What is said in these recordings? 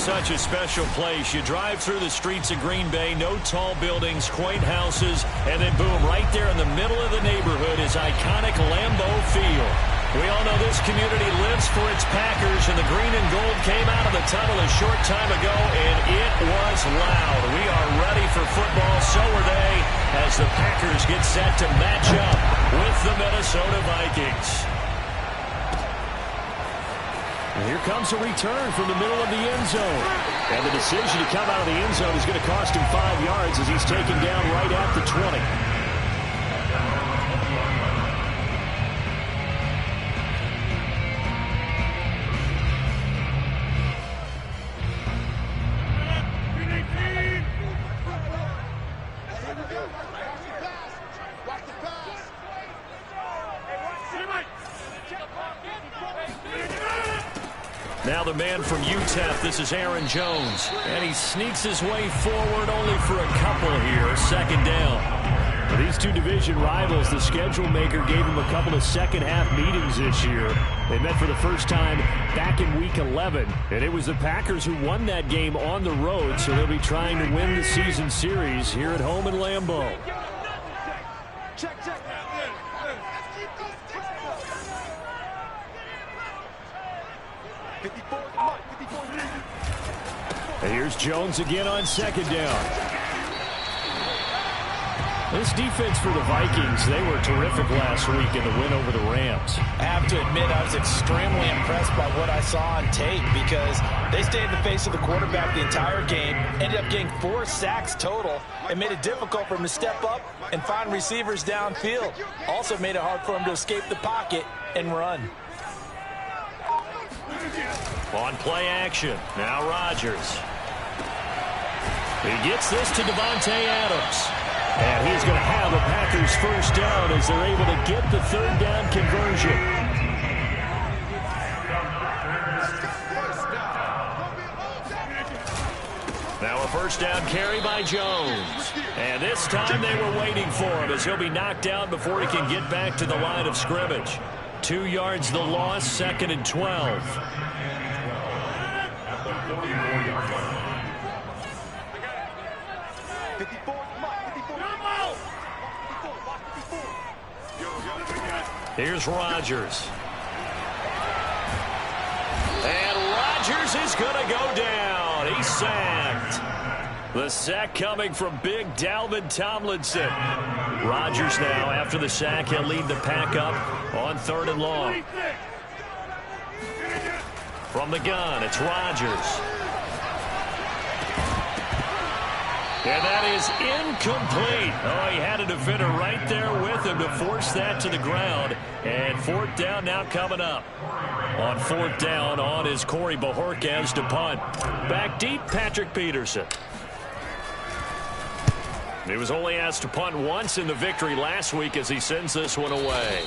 such a special place. You drive through the streets of Green Bay, no tall buildings, quaint houses, and then boom, right there in the middle of the neighborhood is iconic Lambeau Field. We all know this community lives for its Packers, and the green and gold came out of the tunnel a short time ago, and it was loud. We are ready for football, so are they, as the Packers get set to match up with the Minnesota Vikings. And here comes a return from the middle of the end zone. And the decision to come out of the end zone is going to cost him 5 yards as he's taken down right at the 20. Now the man from UTEP, this is Aaron Jones. And he sneaks his way forward only for a couple here, second down. For these two division rivals, the schedule maker gave them a couple of second-half meetings this year. They met for the first time back in Week 11. And it was the Packers who won that game on the road, so they'll be trying to win the season series here at home in Lambeau. Check. And here's Jones again on second down. This defense for the Vikings, they were terrific last week in the win over the Rams. I have to admit, I was extremely impressed by what I saw on tape because they stayed in the face of the quarterback the entire game, ended up getting 4 sacks total, and made it difficult for him to step up and find receivers downfield. Also made it hard for him to escape the pocket and run. On play action, now Rodgers. He gets this to Devontae Adams. And he's going to have a Packers first down as they're able to get the third down conversion. Now a first down carry by Jones. And this time they were waiting for him as he'll be knocked out before he can get back to the line of scrimmage. 2 yards the loss, second and 12. Here's Rodgers. And Rodgers is going to go down. He's sacked. The sack coming from big Dalvin Tomlinson. Rodgers now, after the sack, he'll lead the pack up on 3rd and long. From the gun, it's Rodgers. And that is incomplete. Oh, he had a defender right there with him to force that to the ground. And 4th down now coming up. On 4th down, on is Corey Bojorquez to punt. Back deep, Patrick Peterson. He was only asked to punt once in the victory last week as he sends this one away.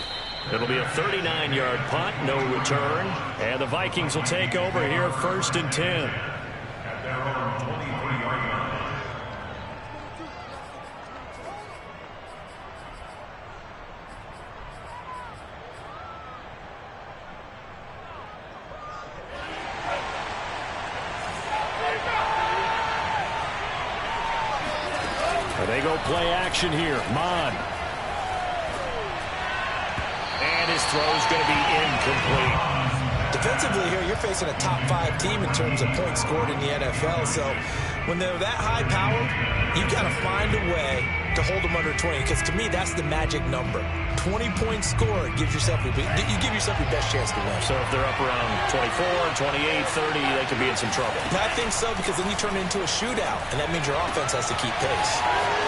It'll be a 39-yard punt, no return. And the Vikings will take over here, 1st and 10. They go play action here. Mon. And his throw's going to be incomplete. Defensively here, you're facing a top 5 team in terms of points scored in the NFL. So when they're that high powered, you got to find a way to hold them under 20. Because to me, that's the magic number. 20-point score gives yourself you give yourself your best chance to win. So if they're up around 24, 28, 30, they could be in some trouble. I think so, because then you turn it into a shootout, and that means your offense has to keep pace.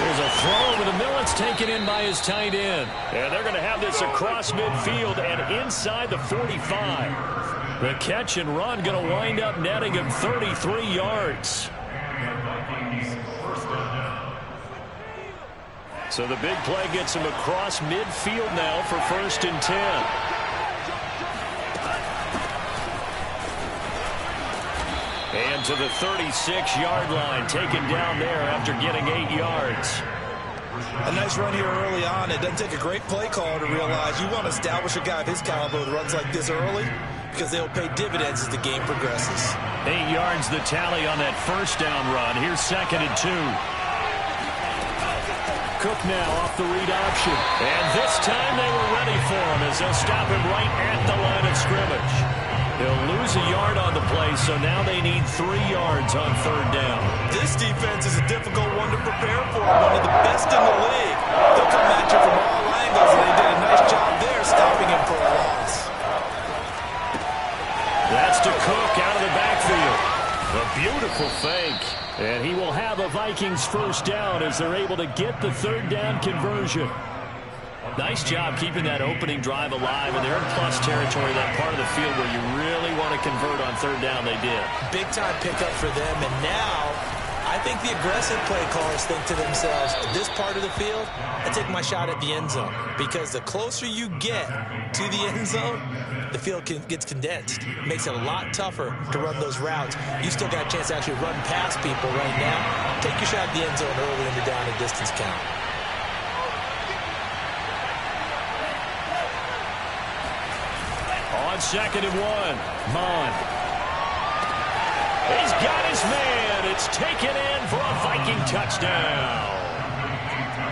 There's a throw over the middle. It's taken in by his tight end. And they're going to have this across midfield and inside the 45. The catch and run going to wind up netting him 33 yards. So the big play gets him across midfield now for 1st and 10. And to the 36-yard line, taken down there after getting 8 yards. A nice run here early on. It doesn't take a great play call to realize you want to establish a guy of his caliber with runs like this early, because they'll pay dividends as the game progresses. 8 yards the tally on that first down run. Here's 2nd and 2. Cook now off the read option. And this time they were ready for him as they'll stop him right at the line of scrimmage. They'll lose a yard on the play, so now they need 3 yards on 3rd down. This defense is a difficult one to prepare for, one of the best in the league. They'll come at you from all angles, and they did a nice job there stopping him for a loss. That's to Cook out of the backfield. A beautiful fake. And he will have a Vikings first down as they're able to get the 3rd down conversion. Nice job keeping that opening drive alive, and they're in plus territory, that part of the field where you really want to convert on 3rd down. They did. Big-time pickup for them, and now I think the aggressive play callers think to themselves, this part of the field, I take my shot at the end zone, because the closer you get to the end zone, the field gets condensed. It makes it a lot tougher to run those routes. You still got a chance to actually run past people right now. Take your shot at the end zone early in the down and distance count. On 2nd and 1, Mon. He's got his man. It's taken in for a Viking touchdown.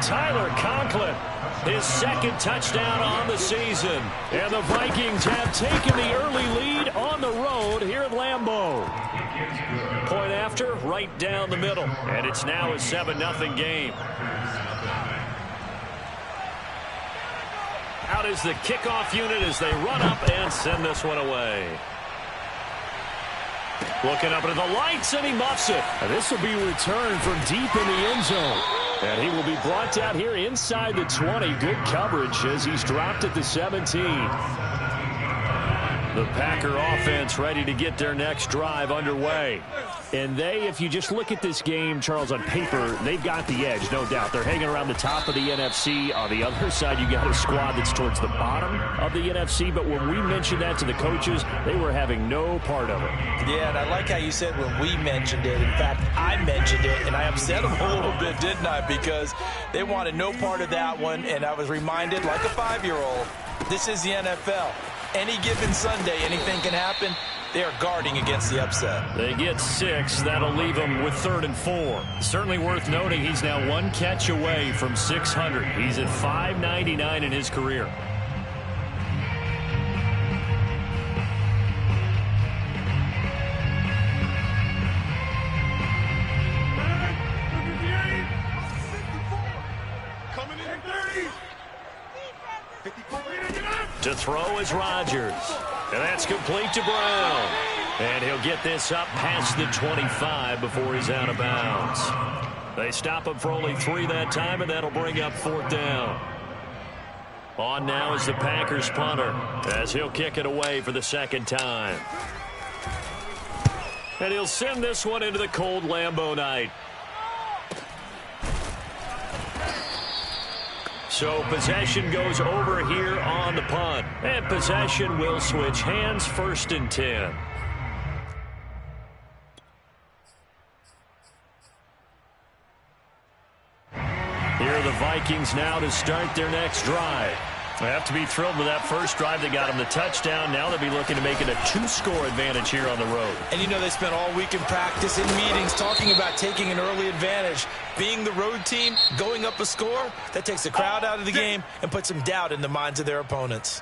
Tyler Conklin, his 2nd touchdown on the season. And the Vikings have taken the early lead on the road here at Lambeau. Point after, right down the middle. And it's now a 7-0 game. Out is the kickoff unit as they run up and send this one away. Looking up into the lights, and he muffs it. And this will be returned from deep in the end zone. And he will be brought down here inside the 20. Good coverage as he's dropped at the 17. The Packer offense ready to get their next drive underway. And if you just look at this game, Charles, on paper, they've got the edge, no doubt. They're hanging around the top of the NFC. On the other side, you got a squad that's towards the bottom of the NFC. But when we mentioned that to the coaches, they were having no part of it. Yeah, and I like how you said when we mentioned it. In fact, I mentioned it, and I upset them a little bit, didn't I? Because they wanted no part of that one, and I was reminded, like a 5-year-old, this is the NFL. Any given Sunday, anything can happen. They are guarding against the upset. They get 6. That'll leave them with 3rd and 4. Certainly worth noting he's now 1 catch away from 600. He's at 599 in his career. Coming in 30. 54. To throw is Rodgers. And that's complete to Brown. And he'll get this up past the 25 before he's out of bounds. They stop him for only 3 that time, and that'll bring up 4th down. On now is the Packers punter as he'll kick it away for the 2nd time. And he'll send this one into the cold Lambeau night. So possession goes over here on the punt. And possession will switch hands, 1st and 10. Here are the Vikings now to start their next drive. They have to be thrilled with that first drive. They got them the touchdown. Now they'll be looking to make it a 2-score advantage here on the road. And you know they spent all week in practice, in meetings, talking about taking an early advantage. Being the road team, going up a score, that takes the crowd out of the game and puts some doubt in the minds of their opponents.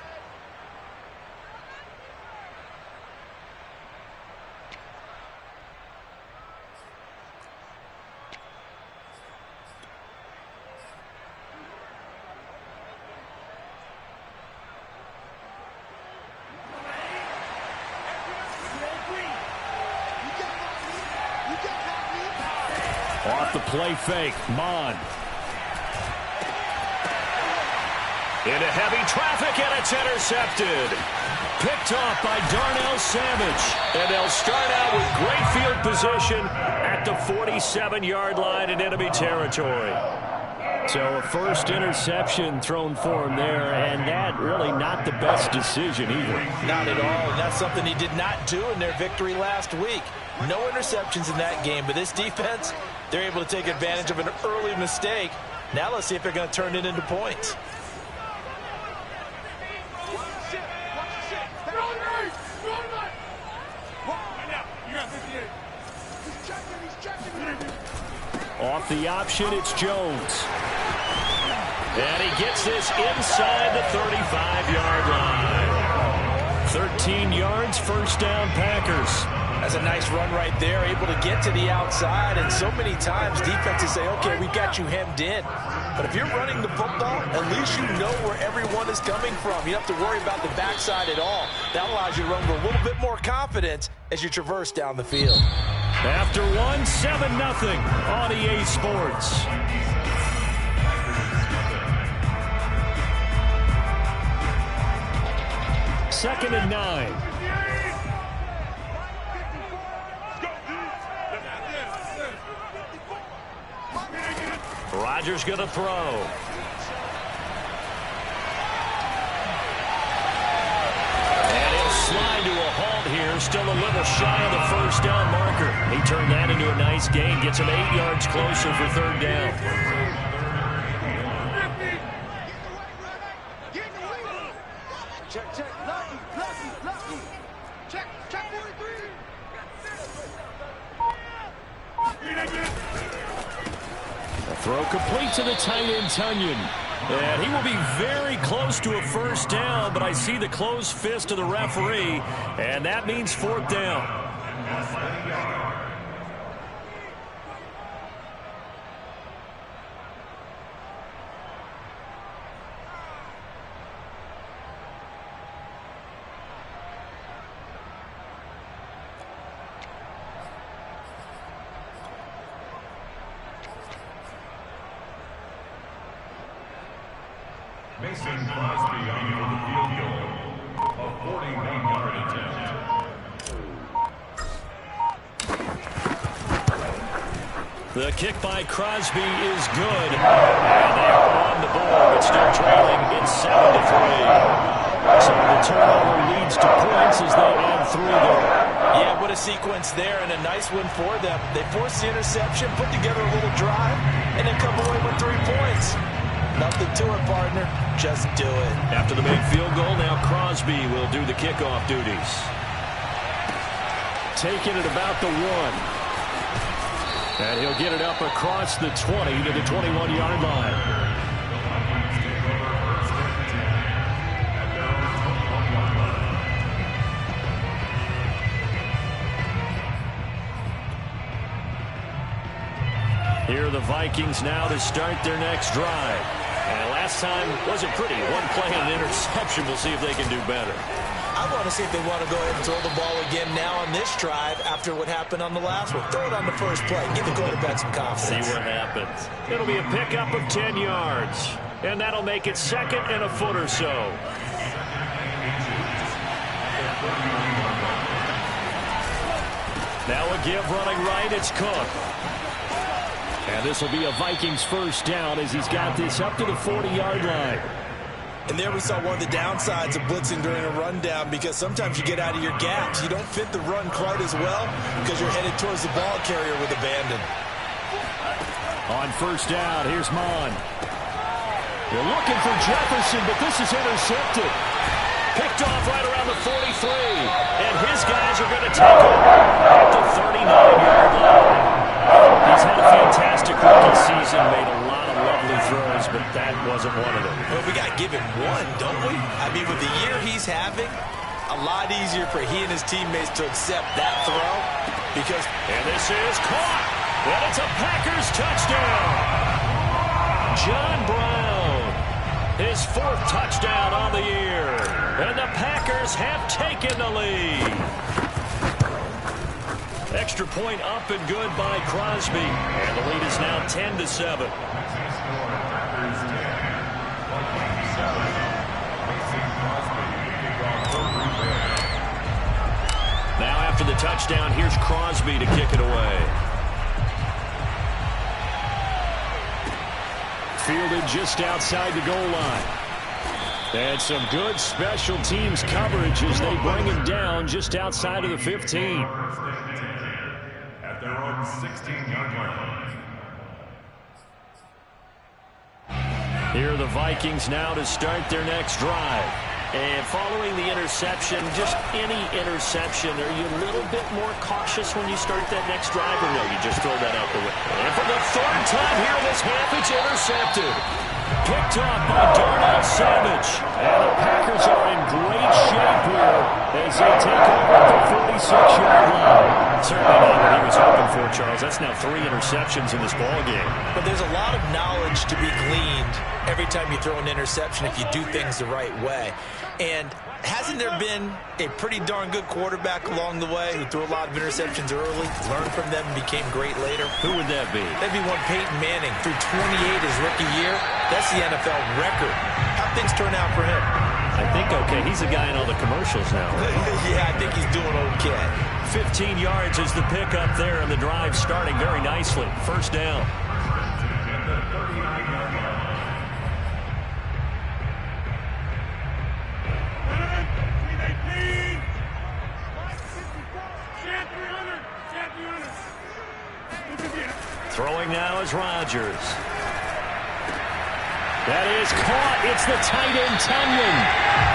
Off the play fake, Mon. Into heavy traffic, and it's intercepted. Picked off by Darnell Savage. And they'll start out with great field position at the 47-yard line in enemy territory. So a first interception thrown for him there, and that really not the best decision either. Not at all, and that's something he did not do in their victory last week. No interceptions in that game, but this defense, they're able to take advantage of an early mistake. Now let's see if they're going to turn it into points. off the option. It's Jones. And he gets this inside the 35-yard line. 13 yards, first down, Packers. That's a nice run right there, able to get to the outside. And so many times defenses say, okay, we got you hemmed in. But if you're running the football, at least you know where everyone is coming from. You don't have to worry about the backside at all. That allows you to run with a little bit more confidence as you traverse down the field. After 7-0 on EA Sports. Second and 9. Rodgers going to throw. And he'll slide to a halt here. Still a little shy of the first down marker. He turned that into a nice gain. Gets him 8 yards closer for third down. Check. Lucky. Check 43. A throw complete to the tight end, Tunyon. And he will be very close to a first down, but I see the closed fist of the referee, and that means fourth down. Mason Crosby on for the field goal. A 41-yard attempt. The kick by Crosby is good. And they are on the board, but still trailing in 7-3. So the turnover leads to points as they add 3 there. Yeah, what a sequence there, and a nice one for them. They forced the interception, put together a little drive, and then come away with 3 points. Nothing to it, partner. Just do it. After the big field goal, now Crosby will do the kickoff duties. Taking it about the 1. And he'll get it up across the 20 to the 21-yard line. Here are the Vikings now to start their next drive. And last time wasn't pretty. 1 play and an interception. We'll see if they can do better. I want to see if they want to go ahead and throw the ball again now on this drive after what happened on the last one. Throw it on the first play. Give the quarterback some confidence. See what happens. It'll be a pickup of 10 yards. And that'll make it second and a foot or so. Now a give running right. It's Cook. And this will be a Vikings first down as he's got this up to the 40-yard line. And there we saw one of the downsides of blitzing during a rundown, because sometimes you get out of your gaps. You don't fit the run quite as well because you're headed towards the ball carrier with abandon. On first down, here's Mon. They're looking for Jefferson, but this is intercepted. Picked off right around the 43. And his guys are going to take it at the 39-yard line. He's had a fantastic rookie season, made a lot of lovely throws, but that wasn't one of them. Well, we got to give him one, don't we? I mean, with the year he's having, a lot easier for he and his teammates to accept that throw because... And this is caught. And it's a Packers touchdown. John Brown, his 4th touchdown on the year. And the Packers have taken the lead. Extra point up and good by Crosby. And the lead is now 10-7. Now after the touchdown, here's Crosby to kick it away. Fielded just outside the goal line. And some good special teams coverage as they bring him down just outside of the 15. At their own 16-yard line. Here are the Vikings now to start their next drive. And following the interception, just any interception, are you a little bit more cautious when you start that next drive, or no, you just throw that out the way? And for the third time here this half, it's intercepted. Picked off by Darnell Savage. And the Packers are in great shape here as they take over at the 46-yard line. Certainly not what he was hoping for, Charles. That's now 3 interceptions in this ballgame. But there's a lot of knowledge to be gleaned every time you throw an interception if you do things the right way. And hasn't there been a pretty darn good quarterback along the way who threw a lot of interceptions early, learned from them, and became great later? Who would that be? That'd be one Peyton Manning. Threw 28 his rookie year. That's the NFL record. How'd things turn out for him? I think okay. He's a guy in all the commercials now. Yeah, I think he's doing okay. 15 yards is the pickup there, and the drive starting very nicely. First down. Throwing now is Rodgers. That is caught. It's the tight end, Tunyon.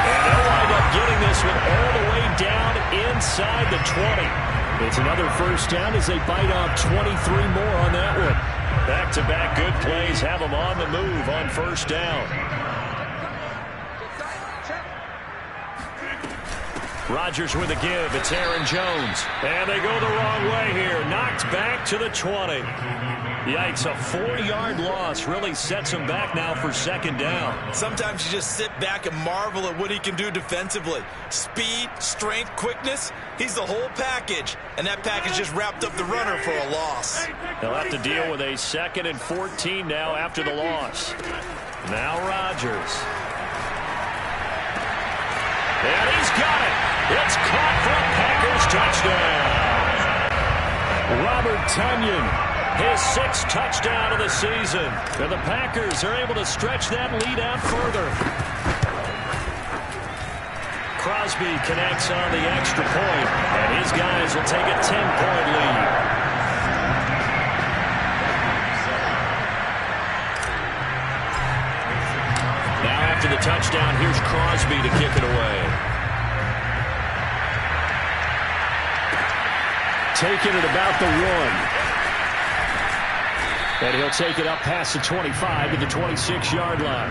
And they'll wind up getting this one all the way down inside the 20. It's another first down as they bite off 23 more on that one. Back-to-back good plays have them on the move on first down. Rodgers with a give. It's Aaron Jones. And they go the wrong way here. Knocked back to the 20. Yikes, a 4-yard loss really sets him back now for second down. Sometimes you just sit back and marvel at what he can do defensively. Speed, strength, quickness, he's the whole package. And that package just wrapped up the runner for a loss. They'll have to deal with a 2nd and 14 now after the loss. Now Rodgers. And he's got it. It's caught for a Packers touchdown. Robert Tunyon, his 6th touchdown of the season. And the Packers are able to stretch that lead out further. Crosby connects on the extra point, and his guys will take a 10-point lead. Now after the touchdown, here's Crosby to kick it away. Taking it about the 1. And he'll take it up past the 25 to the 26-yard line.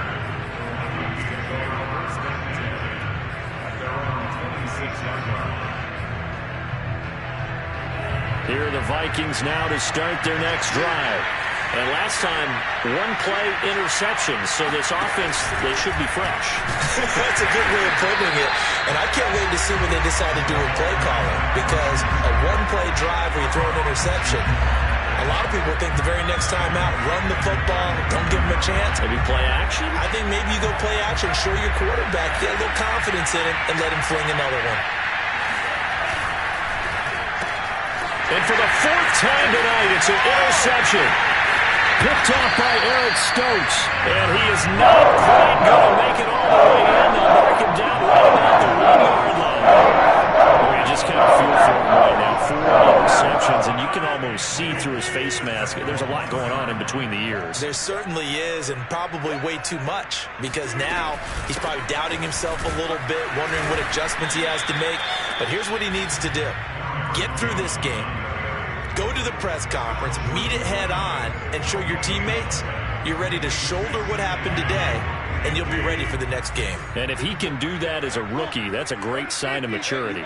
Here are the Vikings now to start their next drive. And last time, 1-play interception, so this offense, they should be fresh. That's a good way of putting it. And I can't wait to see what they decide to do with play calling, because a 1-play drive where you throw an interception, a lot of people think the very next time out, run the football, don't give them a chance. Maybe play action? I think maybe you go play action, show your quarterback, get a little confidence in him, and let him fling another one. And for the 4th time tonight, it's an interception. Picked off by Eric Stokes. And he is not quite going to make it all the way in. They'll mark him down right about the 1-yard line. Boy, you just kind of feel for him right now. 4 interceptions, and you can almost see through his face mask. There's a lot going on in between the ears. There certainly is, and probably way too much, because now he's probably doubting himself a little bit, wondering what adjustments he has to make. But here's what he needs to do. Get through this game. Go to the press conference, meet it head on, and show your teammates you're ready to shoulder what happened today, and you'll be ready for the next game. And if he can do that as a rookie, that's a great sign of maturity.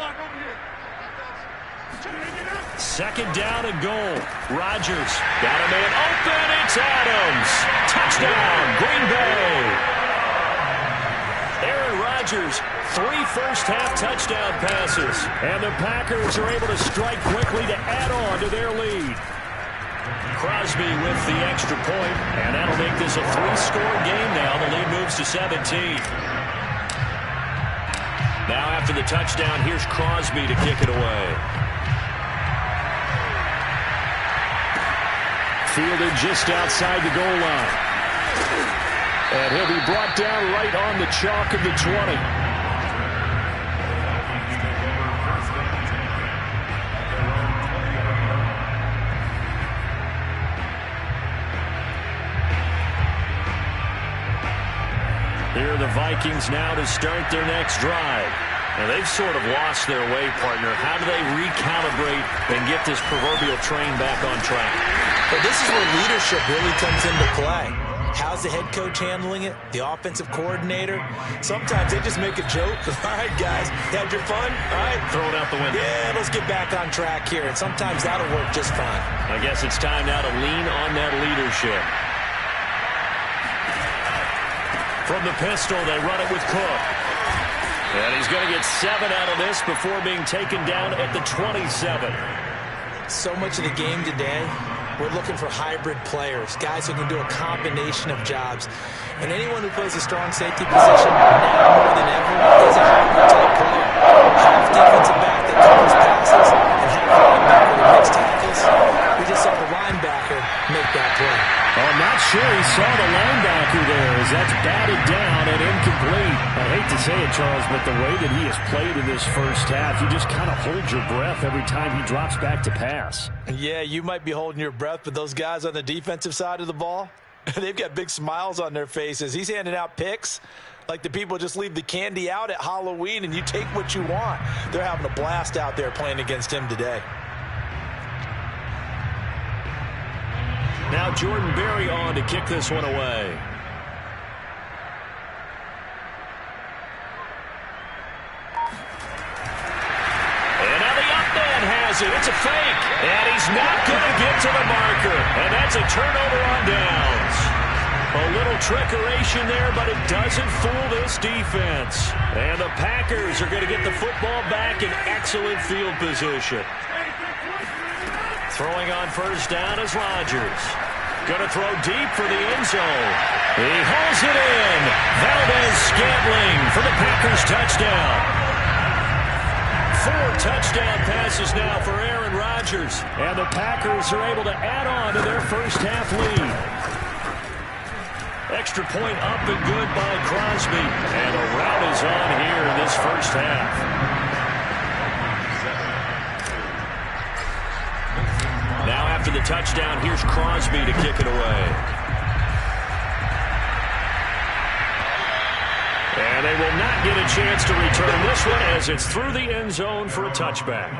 2nd down and goal. Rodgers got a man open. It's Adams. Touchdown, Green Bay. Aaron Rodgers, 3 first-half touchdown passes. And the Packers are able to strike quickly to add on to their lead. Crosby with the extra point, and that'll make this a 3-score game now. The lead moves to 17. Now after the touchdown, here's Crosby to kick it away. Fielded just outside the goal line. And he'll be brought down right on the chalk of the 20. Here are the Vikings now to start their next drive. Now, they've sort of lost their way, partner. How do they recalibrate and get this proverbial train back on track? Well, this is where leadership really comes into play. How's the head coach handling it? The offensive coordinator? Sometimes they just make a joke. All right, guys, had your fun? All right. Throw it out the window. Yeah, let's get back on track here. And sometimes that'll work just fine. I guess it's time now to lean on that leadership. From the pistol, they run it with Cook. And he's going to get 7 out of this before being taken down at the 27. So much of the game today, we're looking for hybrid players, guys who can do a combination of jobs. And anyone who plays a strong safety position, now more than ever, is a hybrid type player. Half defensive back that covers passes, and half linebacker that makes tackles. We just saw the linebacker make that play. Oh, I'm not sure he saw the linebacker there as that's batted down and incomplete. I hate to say it, Charles, but the way that he has played in this first half, you just kind of hold your breath every time he drops back to pass. Yeah, you might be holding your breath, but those guys on the defensive side of the ball, they've got big smiles on their faces. He's handing out picks like the people just leave the candy out at Halloween and you take what you want. They're having a blast out there playing against him today. Now Jordan Berry on to kick this one away. And now the up man has it. It's a fake. And he's not going to get to the marker. And that's a turnover on downs. A little trickeration there, but it doesn't fool this defense. And the Packers are going to get the football back in excellent field position. Throwing on first down is Rodgers. Going to throw deep for the end zone. He hauls it in. Valdez-Scantling for the Packers touchdown. 4 touchdown passes now for Aaron Rodgers. And the Packers are able to add on to their first half lead. Extra point up and good by Crosby. And a rout is on here in this first half. Now after the touchdown, here's Crosby to kick it away. And they will not get a chance to return this one as it's through the end zone for a touchback.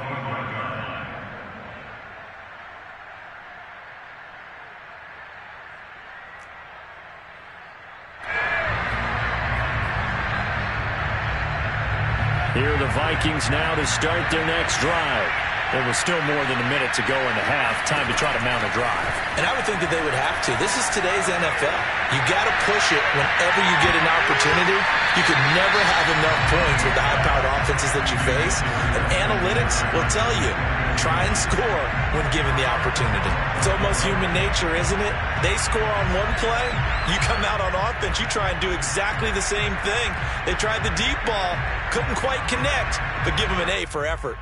Here are the Vikings now to start their next drive. There was still more than a minute to go in the half. Time to try to mount a drive. And I would think that they would have to. This is today's NFL. You got to push it whenever you get an opportunity. You can never have enough points with the high-powered offenses that you face. And analytics will tell you, try and score when given the opportunity. It's almost human nature, isn't it? They score on one play, you come out on offense, you try and do exactly the same thing. They tried the deep ball, couldn't quite connect, but give them an A for effort.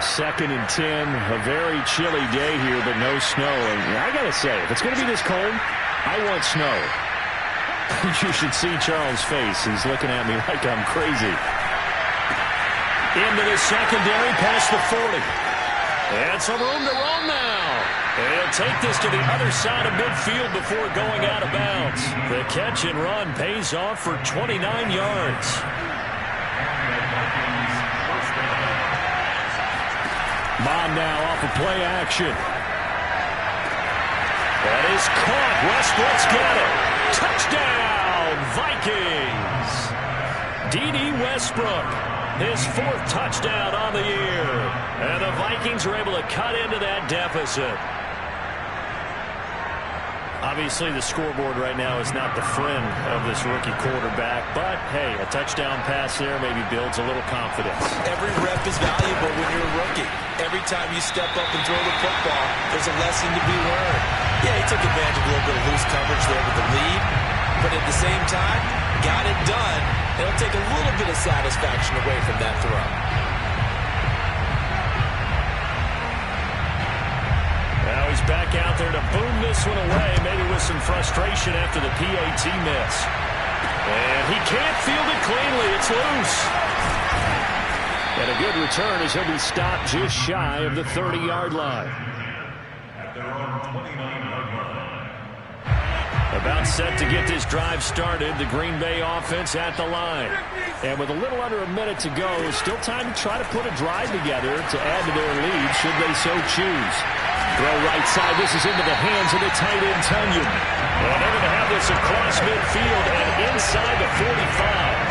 2nd and 10, a very chilly day here, but no snow. And I got to say, if it's going to be this cold, I want snow. You should see Charles' face. He's looking at me like I'm crazy. Into the secondary, past the 40. And some room to roam now. They'll take this to the other side of midfield before going out of bounds. The catch and run pays off for 29 yards. Bond now off of play action. That is caught. Westbrook's got it. Touchdown, Vikings. D.D. Westbrook, his 4th touchdown on the year. And the Vikings are able to cut into that deficit. Obviously, the scoreboard right now is not the friend of this rookie quarterback. But, hey, a touchdown pass there maybe builds a little confidence. Every rep is valuable when you're a rookie. Every time you step up and throw the football, there's a lesson to be learned. Yeah, he took advantage of a little bit of loose coverage there with the lead. But at the same time, got it done. It'll take a little bit of satisfaction away from that throw. Now he's back out there to boom this one away, maybe with some frustration after the PAT miss. And he can't field it cleanly. It's loose. And a good return as he'll be stopped just shy of the 30-yard line. At their own 29-yard line. About set to get this drive started. The Green Bay offense at the line. And with a little under a minute to go, still time to try to put a drive together to add to their lead should they so choose. Throw right side. This is into the hands of the tight end, Tunyon. And they're going to have this across midfield and inside the 45.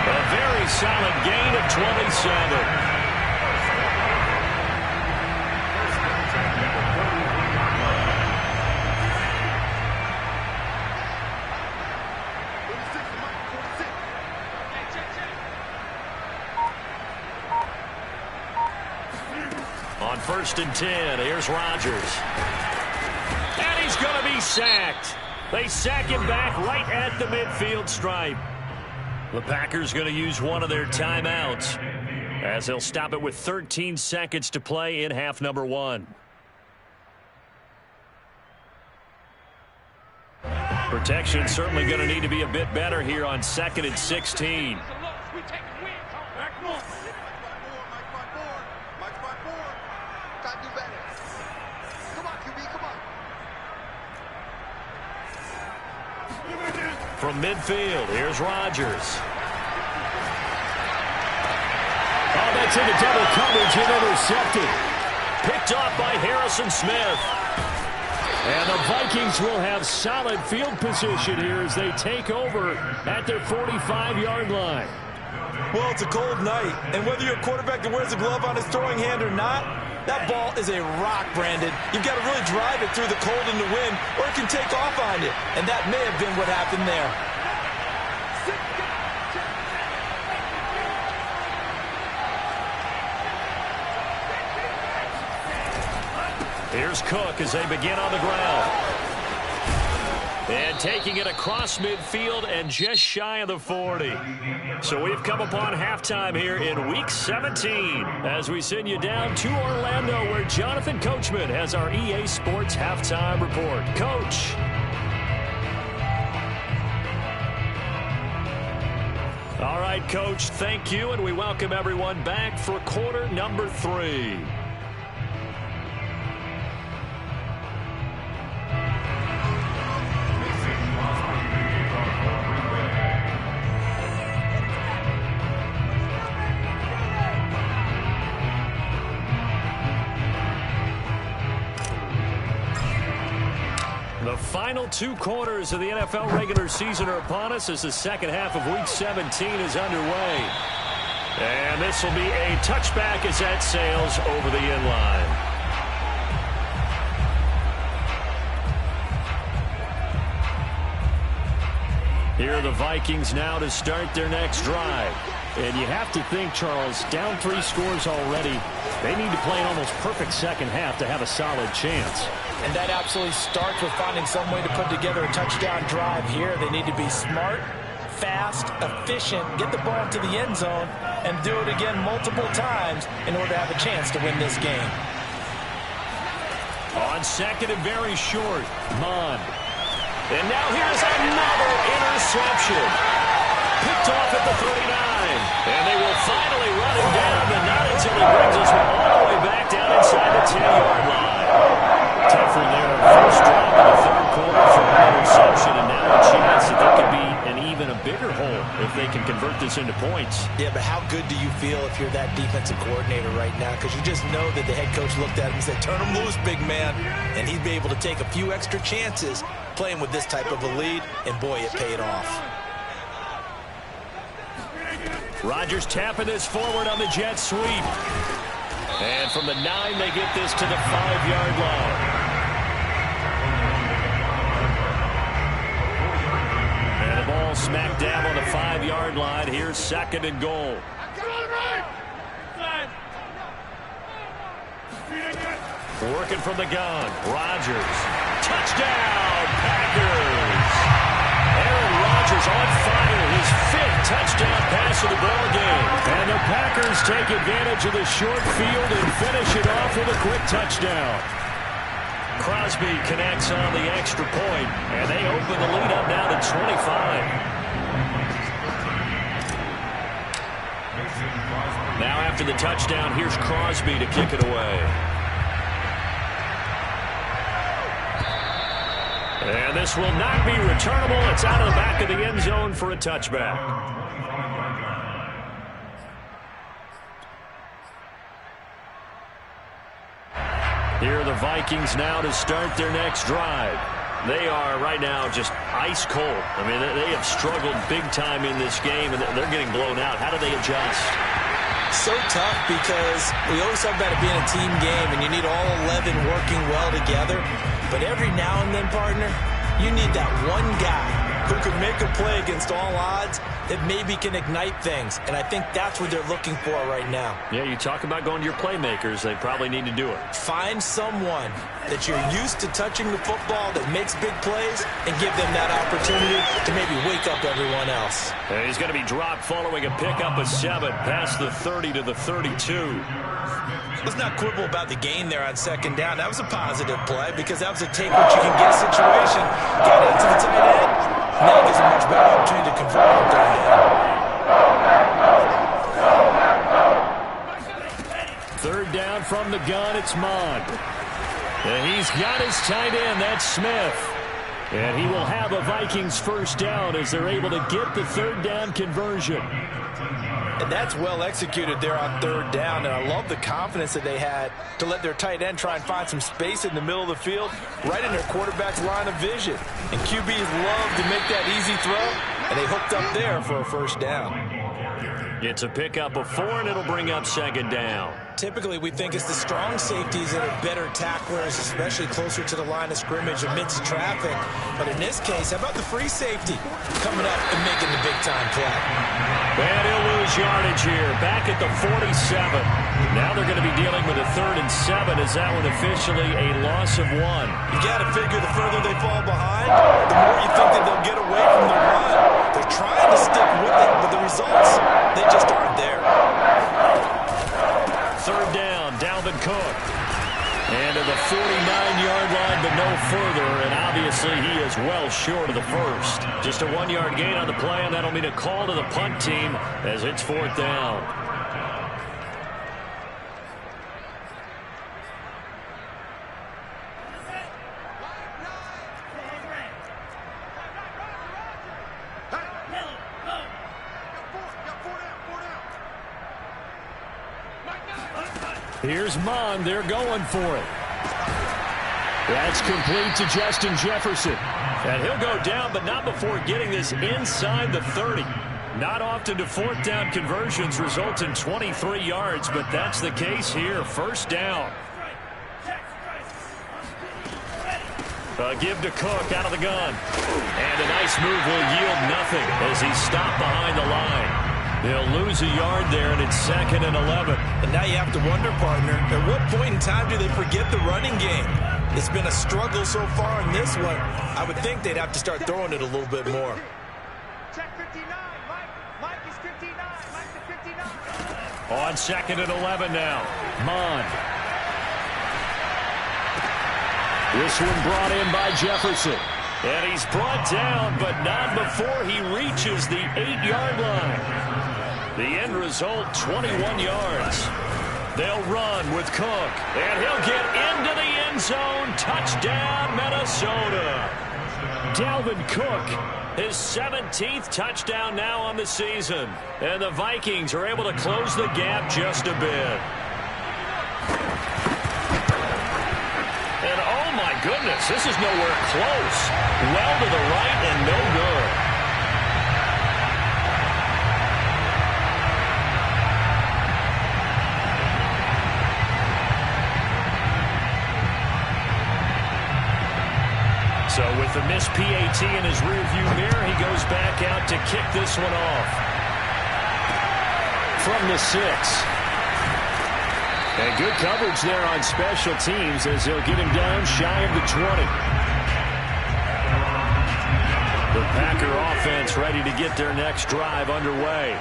A very solid gain of 27. On 1st and 10, here's Rodgers. And he's going to be sacked. They sack him back right at the midfield stripe. The Packers going to use one of their timeouts as they'll stop it with 13 seconds to play in half number 1. Protection certainly going to need to be a bit better here on 2nd and 16. From midfield, here's Rodgers. Oh, that's into double coverage and intercepted. Picked off by Harrison Smith. And the Vikings will have solid field position here as they take over at their 45-yard line. Well, it's a cold night, and whether you're a quarterback that wears a glove on his throwing hand or not, that ball is a rock, Brandon. You've got to really drive it through the cold and the wind, or it can take off on you. And that may have been what happened there. Here's Cook as they begin on the ground. And taking it across midfield and just shy of the 40. So we've come upon halftime here in Week 17 as we send you down to Orlando where Jonathan Coachman has our EA Sports Halftime Report. Coach. All right, Coach, thank you, and we welcome everyone back for quarter number 3. The final 2 quarters of the NFL regular season are upon us as the second half of Week 17 is underway. And this will be a touchback as that sails over the end line. Here are the Vikings now to start their next drive. And you have to think, Charles, down 3 scores already. They need to play an almost perfect second half to have a solid chance. And that absolutely starts with finding some way to put together a touchdown drive here. They need to be smart, fast, efficient, get the ball to the end zone, and do it again multiple times in order to have a chance to win this game. On 2nd and very short, Mond. And now here's another interception. Picked off at the 39. And they will finally run him down, but not until he brings us all the way back down inside the 10-yard line. Tough one there. First drop in the 3rd quarter from an interception, and now a chance that there could be an even a bigger hole if they can convert this into points. Yeah, but how good do you feel if you're that defensive coordinator right now? Because you just know that the head coach looked at him and said, turn him loose, big man. And he'd be able to take a few extra chances playing with this type of a lead, and boy, it paid off. Rodgers tapping this forward on the jet sweep. And from the 9, they get this to the 5-yard line. And the ball smack dab on the 5-yard line. Here's 2nd and goal. Working from the gun. Rodgers. Touchdown, Packers. Aaron Rodgers on fire. His 5th touchdown pass of the ball game. And the Packers take advantage of the short field and finish it off with a quick touchdown. Crosby connects on the extra point, and they open the lead up now to 25. Now after the touchdown, here's Crosby to kick it away. And this will not be returnable. It's out of the back of the end zone for a touchback. Here are the Vikings now to start their next drive. They are right now just ice cold. I mean, they have struggled big time in this game, and they're getting blown out. How do they adjust? So tough because we always talk about it being a team game, and you need all 11 working well together. But every now and then, partner, you need that one guy who could make a play against all odds that maybe can ignite things. And I think that's what they're looking for right now. Yeah, you talk about going to your playmakers. They probably need to do it. Find someone that you're used to touching the football that makes big plays and give them that opportunity to maybe wake up everyone else. And he's going to be dropped following a pickup of 7 past the 30 to the 32. Let's not quibble about the gain there on second down. That was a positive play because that was a take-what-you-can-get situation. Got into the tight end. Now gives a much better opportunity to convert on third down. Third down from the gun, it's Mond. And he's got his tight end, that's Smith. And he will have a Vikings first down as they're able to get the third down conversion. And that's well executed there on third down. And I love the confidence that they had to let their tight end try and find some space in the middle of the field, right in their quarterback's line of vision. And QBs love to make that easy throw, and they hooked up there for a first down. It's a pickup of 4, and it'll bring up second down. Typically, we think it's the strong safeties that are better tacklers, especially closer to the line of scrimmage amidst traffic. But in this case, how about the free safety coming up and making the big-time play? And he'll lose yardage here, back at the 47. Now they're going to be dealing with a 3rd and 7 as that one officially a loss of 1. You got to figure the further they fall behind, the more you think that they'll get away from the run. They're trying to stick with it, but the results, they just aren't there. Third down, Dalvin Cook. And to the 49-yard line, but no further. And obviously, he is well short of the first. Just a 1-yard gain on the play, and that'll mean a call to the punt team as it's 4th down. Here's Mond. They're going for it. That's complete to Justin Jefferson. And he'll go down, but not before getting this inside the 30. Not often do 4th down conversions result in 23 yards, but that's the case here. First down. Give to Cook out of the gun. And a nice move will yield nothing as he's stopped behind the line. They'll lose a yard there, and it's 2nd and 11. And now you have to wonder, partner, at what point in time do they forget the running game? It's been a struggle so far in this one. I would think they'd have to start throwing it a little bit more. Check 59, Mike is 59, Mike is 59. On 2nd and 11 now, Mond. This one brought in by Jefferson. And he's brought down, but not before he reaches the 8-yard line. The end result, 21 yards. They'll run with Cook, and he'll get into the end zone. Touchdown, Minnesota. Dalvin Cook, his 17th touchdown now on the season. And the Vikings are able to close the gap just a bit. And oh my goodness, this is nowhere close. Well to the right and no good. So with the missed PAT in his rearview mirror, he goes back out to kick this one off. From the 6. And good coverage there on special teams as they'll get him down shy of the 20. The Packer offense ready to get their next drive underway.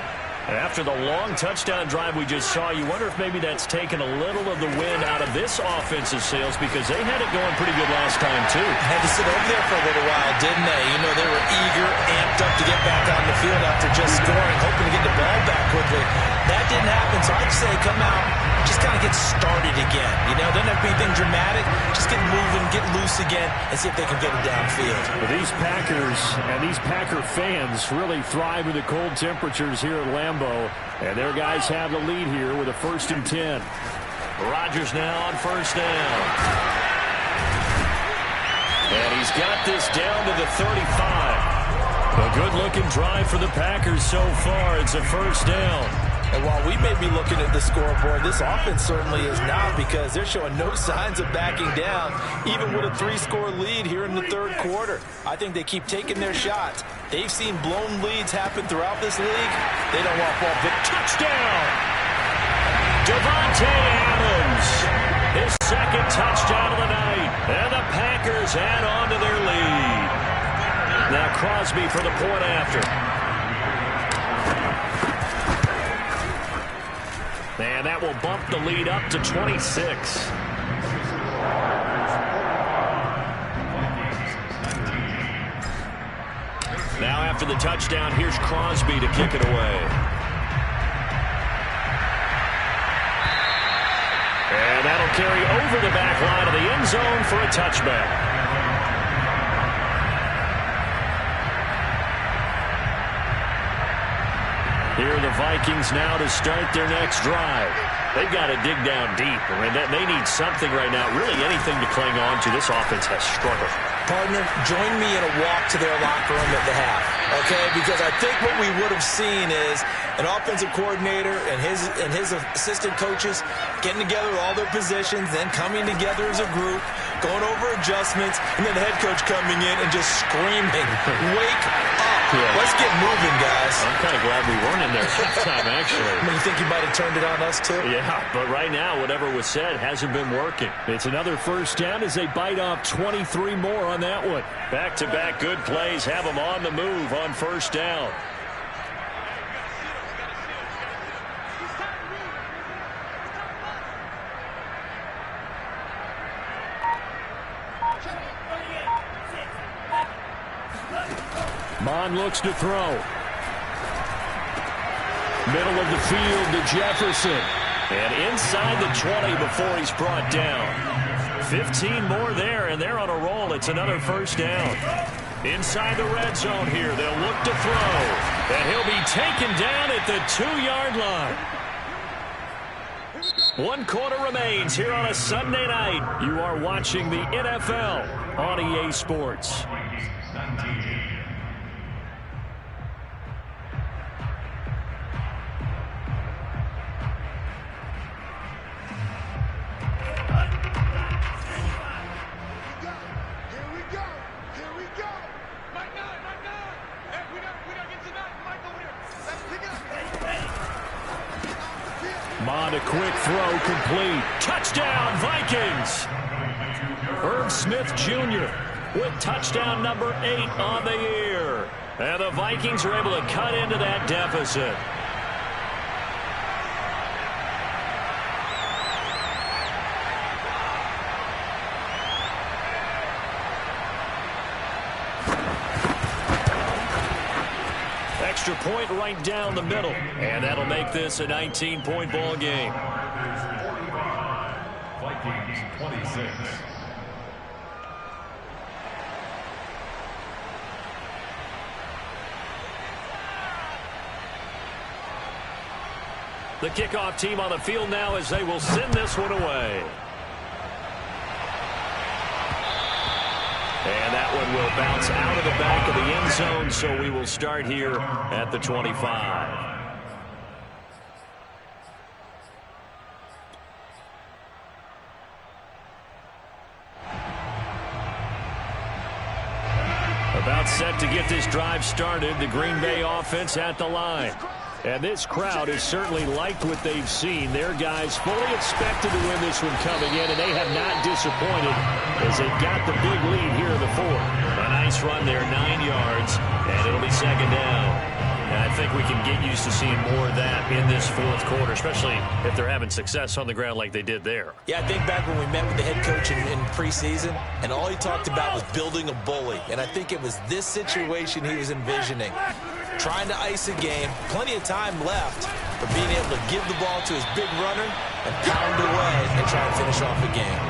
After the long touchdown drive we just saw, you wonder if maybe that's taken a little of the wind out of this offensive sails because they had it going pretty good last time, too. Had to sit over there for a little while, didn't they? You know, they were eager, amped up to get back on the field after just scoring, hoping to get the ball back quickly. That didn't happen, so I'd say come out, just just kind of get started again. You know, doesn't have to be anything dramatic. Just get moving, get loose again, and see if they can get it downfield. Well, these Packers and these Packer fans really thrive in the cold temperatures here at Lambeau. And their guys have the lead here with a 1st and 10. Rodgers now on 1st down. And he's got this down to the 35. A good-looking drive for the Packers so far. It's a 1st down. And while we may be looking at the scoreboard, this offense certainly is not, because they're showing no signs of backing down, even with a 3-score lead here in the 3rd quarter. I think they keep taking their shots. They've seen blown leads happen throughout this league. They don't want ball. Touchdown! Devontae Adams, his 2nd touchdown of the night. And the Packers add on to their lead. Now Crosby for the point after. And that will bump the lead up to 26. Now after the touchdown, here's Crosby to kick it away. And that'll carry over the back line of the end zone for a touchback. Here are the Vikings now to start their next drive. They've got to dig down deep. I mean, they need something right now, really anything to cling on to. This offense has struggled. Partner, join me in a walk to their locker room at the half, okay? Because I think what we would have seen is an offensive coordinator and his assistant coaches getting together with all their positions, then coming together as a group, going over adjustments, and then the head coach coming in and just screaming, "Wake up! Yeah. Let's get moving, guys." I'm kind of glad we weren't in there at halftime, actually. I mean, you think he might have turned it on us, too? Yeah, but right now, whatever was said hasn't been working. It's another 1st down as they bite off 23 more on that one. Back-to-back good plays have them on the move on 1st down. Mon looks to throw. Middle of the field to Jefferson. And inside the 20 before he's brought down. 15 more there, and they're on a roll. It's another 1st down. Inside the red zone here. They'll look to throw. And he'll be taken down at the 2-yard line. 1 quarter remains here on a Sunday night. You are watching the NFL on EA Sports. Mon, a quick throw, complete. Touchdown, Vikings! Herb Smith Jr. with touchdown number 8 on the year. And the Vikings are able to cut into that deficit. Extra point right down the middle. And that'll make this a 19-point ball game. Vikings 26. The kickoff team on the field now as they will send this one away. And that one will bounce out of the back of the end zone, so we will start here at the 25. About set to get this drive started, the Green Bay offense at the line. And this crowd has certainly liked what they've seen. Their guys fully expected to win this one coming in, and they have not disappointed as they got the big lead here in the 4th. A nice run there, 9 yards, and it'll be 2nd down. And I think we can get used to seeing more of that in this 4th quarter, especially if they're having success on the ground like they did there. Yeah, I think back when we met with the head coach in preseason, and all he talked about was building a bully. And I think it was this situation he was envisioning. Trying to ice a game, plenty of time left, for being able to give the ball to his big runner and pound away and try and finish off the game.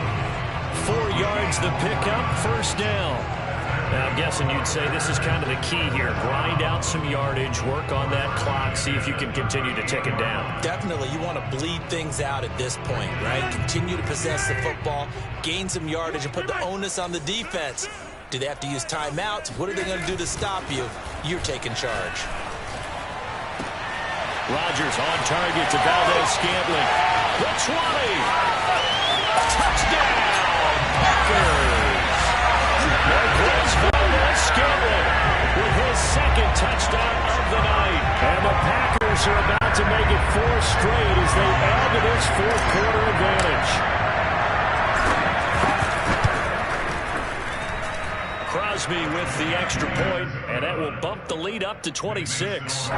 4 yards the pickup, first down. Now, I'm guessing you'd say this is kind of the key here. Grind out some yardage, work on that clock, see if you can continue to tick it down. Definitely, you want to bleed things out at this point, right? Continue to possess the football, gain some yardage, and put the onus on the defense. Do they have to use timeouts? What are they going to do to stop you? You're taking charge. Rodgers on target to Valdez-Scantling. The 20. Touchdown, Packers. Marquez Valdez-Scantling with his second touchdown of the night. And the Packers are about to make it 4 straight as they add to this fourth quarter advantage. Crosby with the extra point, and that will bump the lead up to 26.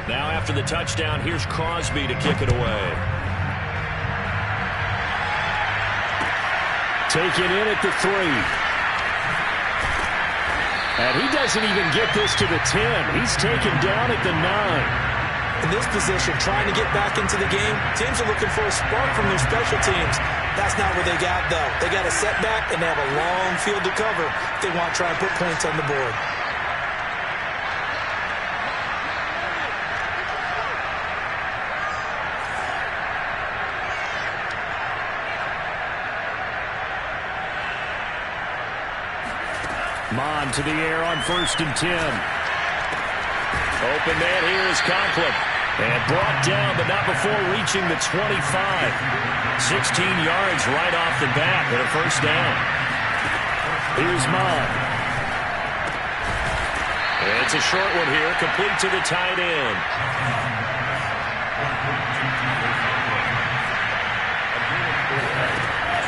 Now after the touchdown, here's Crosby to kick it away. Taken in at the 3. And he doesn't even get this to the 10. He's taken down at the 9. In this position, trying to get back into the game, teams are looking for a spark from their special teams. That's not what they got, though. They got a setback, and they have a long field to cover if they want to try and put points on the board. Mon to the air on 1st and 10. Open man here is Conklin. And brought down, but not before reaching the 25. 16 yards right off the bat and a first down. Here's Mon. It's a short one here, complete to the tight end.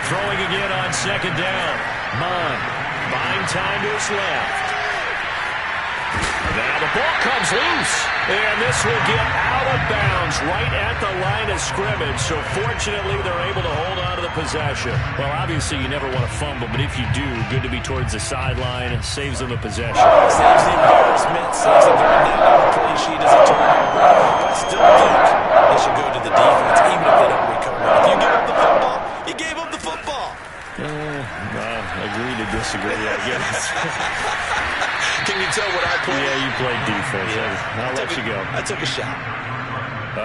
Throwing again on 2nd down. Mon buying time to his left. Now the ball comes loose, and this will get out of bounds right at the line of scrimmage. So fortunately, they're able to hold on to the possession. Well, obviously, you never want to fumble, but if you do, good to be towards the sideline. It saves them the possession. Saves the embarrassment, saves it going down on the play sheet as a turnover. But I still think they should go to the defense, even if they don't recover. If you give up the football, you gave up the football. Agree to disagree, I guess. Can you tell what I played? Yeah, you played defense. Yeah. I'll let you go. I took a shot.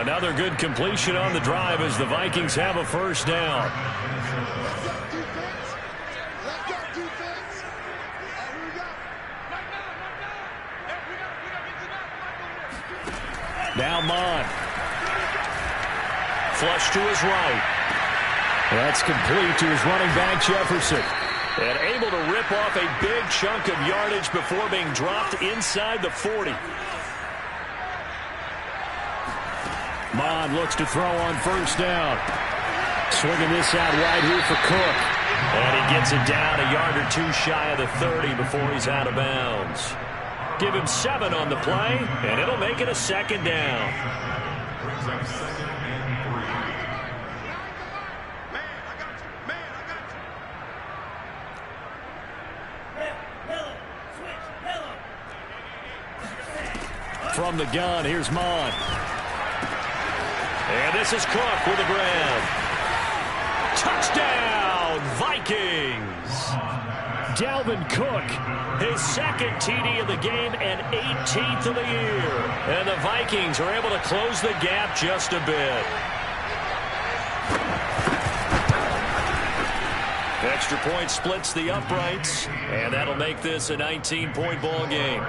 Another good completion on the drive as the Vikings have a first down. Now Mon. Flush to his right. That's complete to his running back, Jefferson. And able to rip off a big chunk of yardage before being dropped inside the 40. Mon looks to throw on 1st down. Swinging this out wide here for Cook. And he gets it down a yard or 2 shy of the 30 before he's out of bounds. Give him 7 on the play, and it'll make it a 2nd down. Brings up 2nd and 3. From the gun, here's Mon. And this is Cook with the grab. Touchdown, Vikings! Dalvin Cook, his 2nd TD of the game and 18th of the year. And the Vikings are able to close the gap just a bit. Extra point splits the uprights, and that'll make this a 19-point ball game.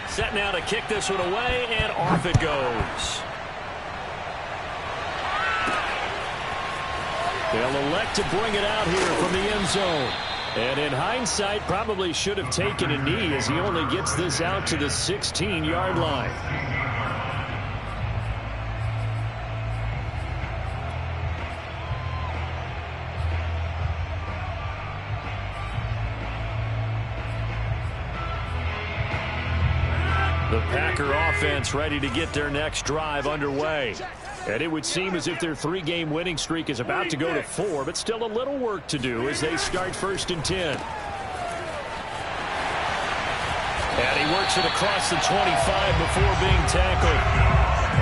Set now to kick this one away, and off it goes. They'll elect to bring it out here from the end zone. And in hindsight, probably should have taken a knee as he only gets this out to the 16-yard line. The Packer offense ready to get their next drive underway. And it would seem as if their 3-game winning streak is about to go to 4, but still a little work to do as they start 1st and 10. And he works it across the 25 before being tackled.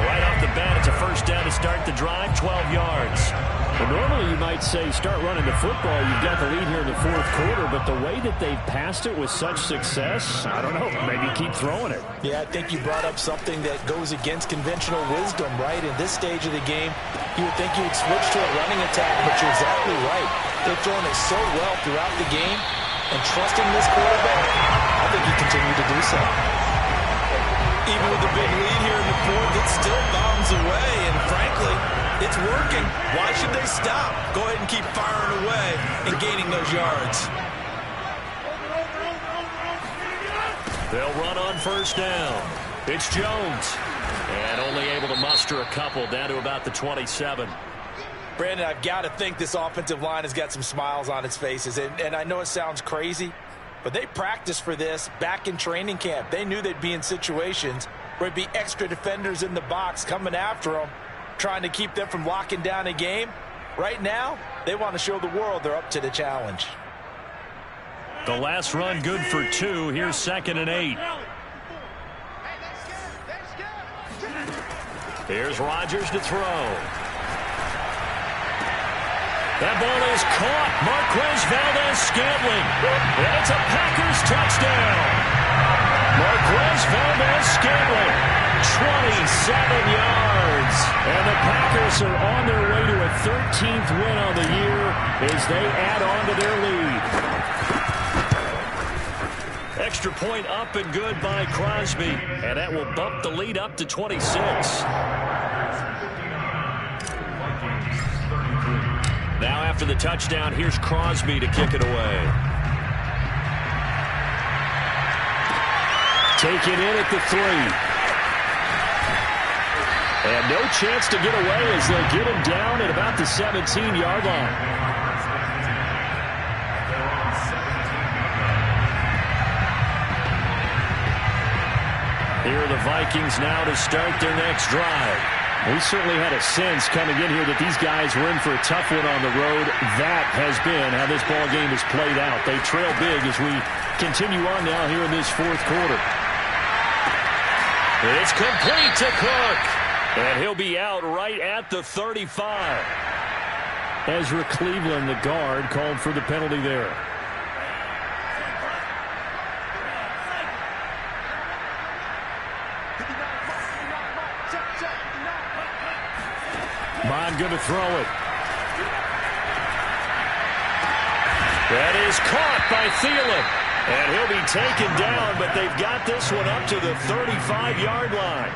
Right off the bat, it's a 1st down to start the drive, 12 yards. Well, normally you might say start running the football. You've got the lead here in the 4th quarter, but the way that they've passed it with such success, I don't know, maybe keep throwing it. Yeah, I think you brought up something that goes against conventional wisdom, right? In this stage of the game, you would think you would switch to a running attack, but you're exactly right. They've thrown it so well throughout the game, and trusting this quarterback, I think he continued to do so. Even with the big lead here in the 4th, it still bombs away, and frankly, it's working. Why should they stop? Go ahead and keep firing away and gaining those yards. They'll run on 1st down. It's Jones, and only able to muster a couple down to about the 27. Brandon, I've got to think this offensive line has got some smiles on its faces, and I know it sounds crazy, but they practiced for this back in training camp. They knew they'd be in situations where there'd be extra defenders in the box coming after them, trying to keep them from locking down a game. Right now, they want to show the world they're up to the challenge. The last run good for 2. Here's 2nd and 8. Here's Rodgers to throw. That ball is caught. Marquez Valdez-Scantling. And it's a Packers touchdown. Marquez Valdez-Scantling, 27 yards. And the Packers are on their way to a 13th win on the year as they add on to their lead. Extra point up and good by Crosby. And that will bump the lead up to 26. Now after the touchdown, here's Crosby to kick it away. Taken in at the 3. And no chance to get away as they'll get him down at about the 17-yard line. Here are the Vikings now to start their next drive. We certainly had a sense coming in here that these guys were in for a tough one on the road. That has been how this ball game has played out. They trail big as we continue on now here in this 4th quarter. It's complete to Cook. And he'll be out right at the 35. Ezra Cleveland, the guard, called for the penalty there. Bond going to throw it. That is caught by Thielen. And he'll be taken down, but they've got this one up to the 35-yard line.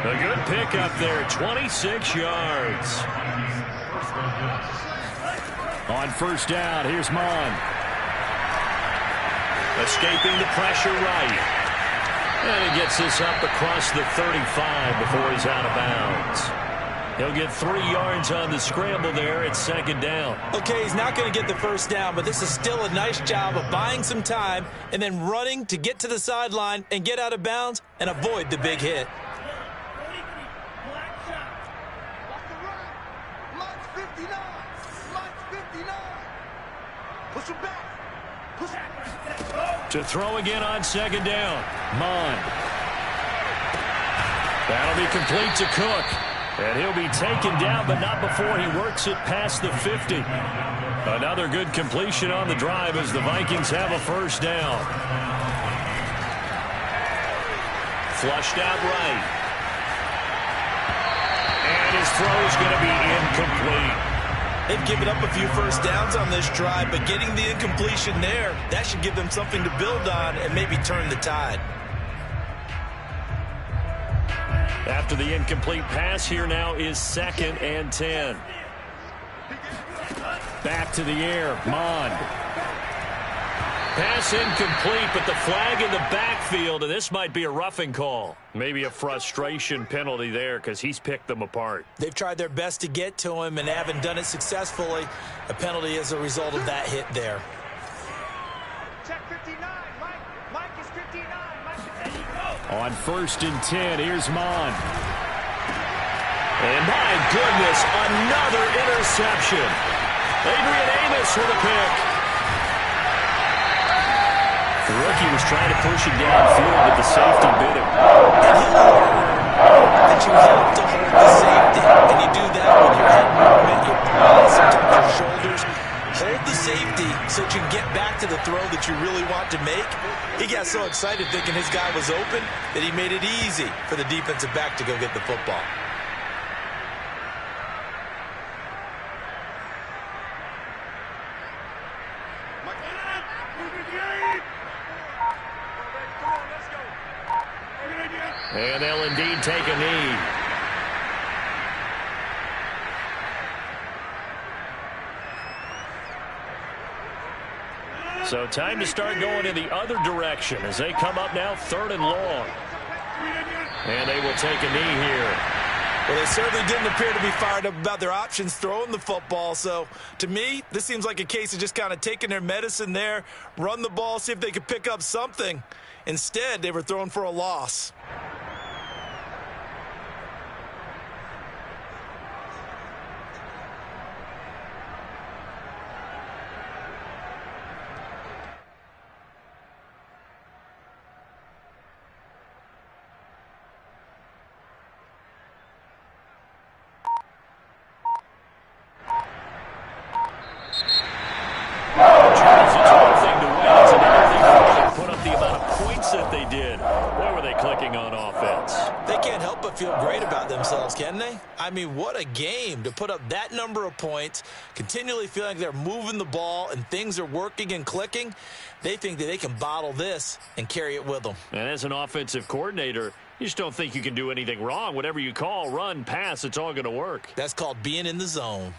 A good pickup there, 26 yards. On 1st down, here's Mond. Escaping the pressure right. And he gets this up across the 35 before he's out of bounds. He'll get 3 yards on the scramble there at 2nd down. Okay, he's not going to get the 1st down, but this is still a nice job of buying some time and then running to get to the sideline and get out of bounds and avoid the big hit. To throw again on 2nd down. Mond. That'll be complete to Cook. And he'll be taken down, but not before he works it past the 50. Another good completion on the drive as the Vikings have a 1st down. Flushed out right. And his throw is going to be incomplete. They've given up a few 1st downs on this drive, but getting the incompletion there, that should give them something to build on and maybe turn the tide. After the incomplete pass, here now is 2nd and 10. Back to the air, Mond. Pass incomplete, but the flag in the backfield, and this might be a roughing call. Maybe a frustration penalty there because he's picked them apart. They've tried their best to get to him and haven't done it successfully. A penalty as a result of that hit there. Check 59. Mike is 59. On 1st and 10, here's Mond. And my goodness, another interception. Adrian Amos with a pick. The rookie was trying to push him downfield, but the safety bit him. And he'll learn that you have to hold the safety. And you do that with your head movement, your body, sometimes your shoulders. Hold the safety so that you can get back to the throw that you really want to make. He got so excited thinking his guy was open that he made it easy for the defensive back to go get the football. And they'll indeed take a knee. So time to start going in the other direction as they come up now 3rd and long. And they will take a knee here. Well, they certainly didn't appear to be fired up about their options throwing the football. So, to me, this seems like a case of just kind of taking their medicine there, run the ball, see if they could pick up something. Instead, they were throwing for a loss. Feel great about themselves, can they? I mean, what a game to put up that number of points, continually feeling like they're moving the ball and things are working and clicking. They think that they can bottle this and carry it with them. And as an offensive coordinator, you just don't think you can do anything wrong. Whatever you call, run, pass, it's all going to work. That's called being in the zone.